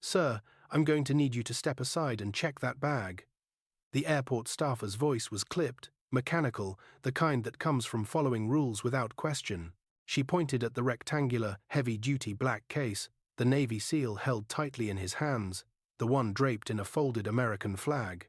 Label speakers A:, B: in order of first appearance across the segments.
A: "Sir, I'm going to need you to step aside and check that bag." The airport staffer's voice was clipped, mechanical, the kind that comes from following rules without question. She pointed at the rectangular, heavy-duty black case, the Navy SEAL held tightly in his hands, the one draped in a folded American flag.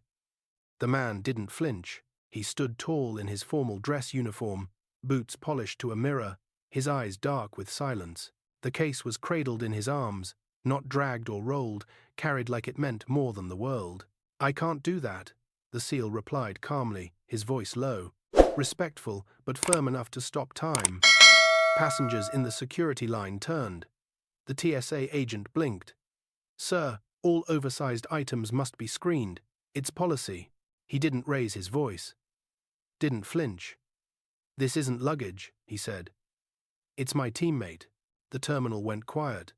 A: The man didn't flinch. He stood tall in his formal dress uniform, boots polished to a mirror, his eyes dark with silence. The case was cradled in his arms, not dragged or rolled, carried like it meant more than the world. "I can't do that," the SEAL replied calmly, his voice low, respectful but firm enough to stop time. Passengers in the security line turned. The TSA agent blinked. "Sir, all oversized items must be screened. It's policy." He didn't raise his voice. Didn't flinch. "This isn't luggage," he said. "It's my teammate." The terminal went quiet.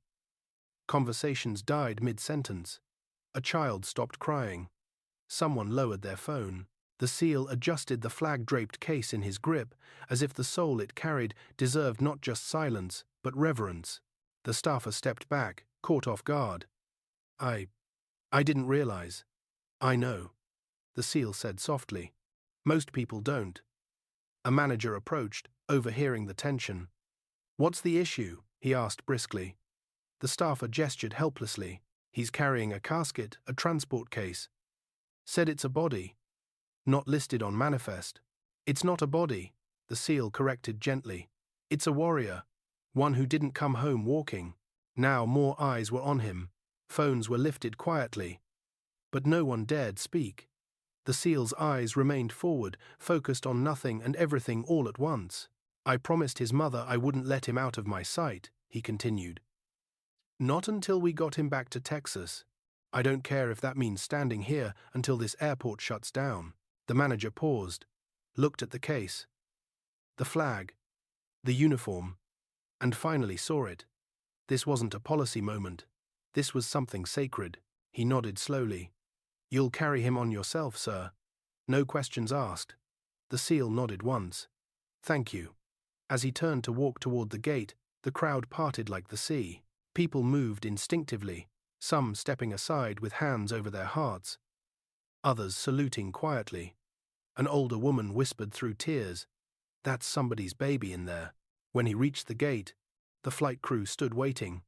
A: Conversations died mid-sentence. A child stopped crying. Someone lowered their phone. The SEAL adjusted the flag-draped case in his grip, as if the soul it carried deserved not just silence, but reverence. The staffer stepped back, caught off guard. I didn't realize." "I know," the SEAL said softly. "Most people don't." A manager approached, overhearing the tension. "What's the issue?" he asked briskly. The staffer gestured helplessly. "He's carrying a casket, a transport case." "Said it's a body." "Not listed on manifest." "It's not a body," the SEAL corrected gently. "It's a warrior, one who didn't come home walking." Now more eyes were on him. Phones were lifted quietly. But no one dared speak. The SEAL's eyes remained forward, focused on nothing and everything all at once. "I promised his mother I wouldn't let him out of my sight," he continued. "Not until we got him back to Texas. I don't care if that means standing here until this airport shuts down." The manager paused, looked at the case, the flag, the uniform, and finally saw it. This wasn't a policy moment. This was something sacred. He nodded slowly. "You'll carry him on yourself, sir. No questions asked." The SEAL nodded once. "Thank you." As he turned to walk toward the gate, the crowd parted like the sea. People moved instinctively, some stepping aside with hands over their hearts, others saluting quietly. An older woman whispered through tears, "That's somebody's baby in there." When he reached the gate, the flight crew stood waiting.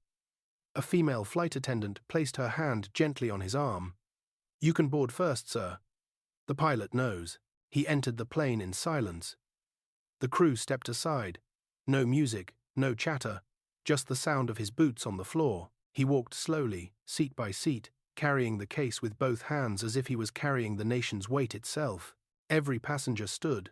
A: A female flight attendant placed her hand gently on his arm. "You can board first, sir." The pilot knows. He entered the plane in silence. The crew stepped aside. No music, no chatter, just the sound of his boots on the floor. He walked slowly, seat by seat, carrying the case with both hands as if he was carrying the nation's weight itself. Every passenger stood.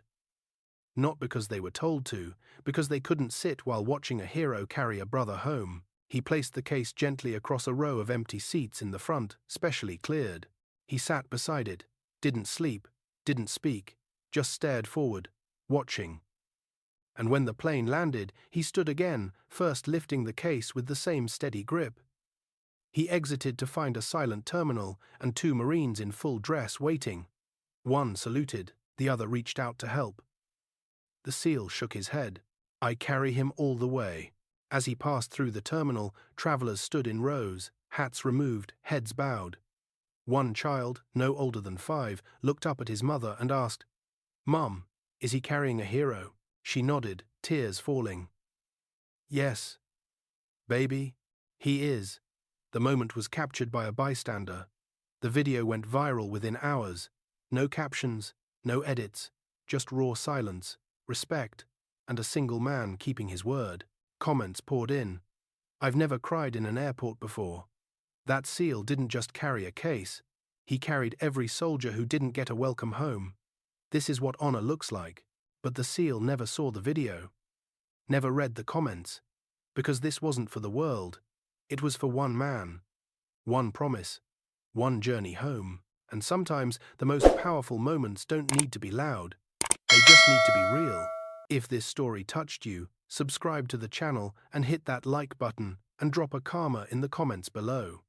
A: Not because they were told to, because they couldn't sit while watching a hero carry a brother home. He placed the case gently across a row of empty seats in the front, specially cleared. He sat beside it, didn't sleep, didn't speak, just stared forward, watching. And when the plane landed, he stood again, first lifting the case with the same steady grip. He exited to find a silent terminal and two Marines in full dress waiting. One saluted, the other reached out to help. The SEAL shook his head. "I carry him all the way." As he passed through the terminal, travelers stood in rows, hats removed, heads bowed. One child, no older than 5, looked up at his mother and asked, "Mom, is he carrying a hero?" She nodded, tears falling. "Yes, baby, he is." The moment was captured by a bystander. The video went viral within hours. No captions, no edits, just raw silence, respect, and a single man keeping his word. Comments poured in. "I've never cried in an airport before." That SEAL didn't just carry a case. He carried every soldier who didn't get a welcome home. This is what honor looks like. But the SEAL never saw the video, never read the comments, because this wasn't for the world. It was for one man, one promise, one journey home. And sometimes the most powerful moments don't need to be loud. They just need to be real. If this story touched you, subscribe to the channel and hit that like button and drop a karma in the comments below.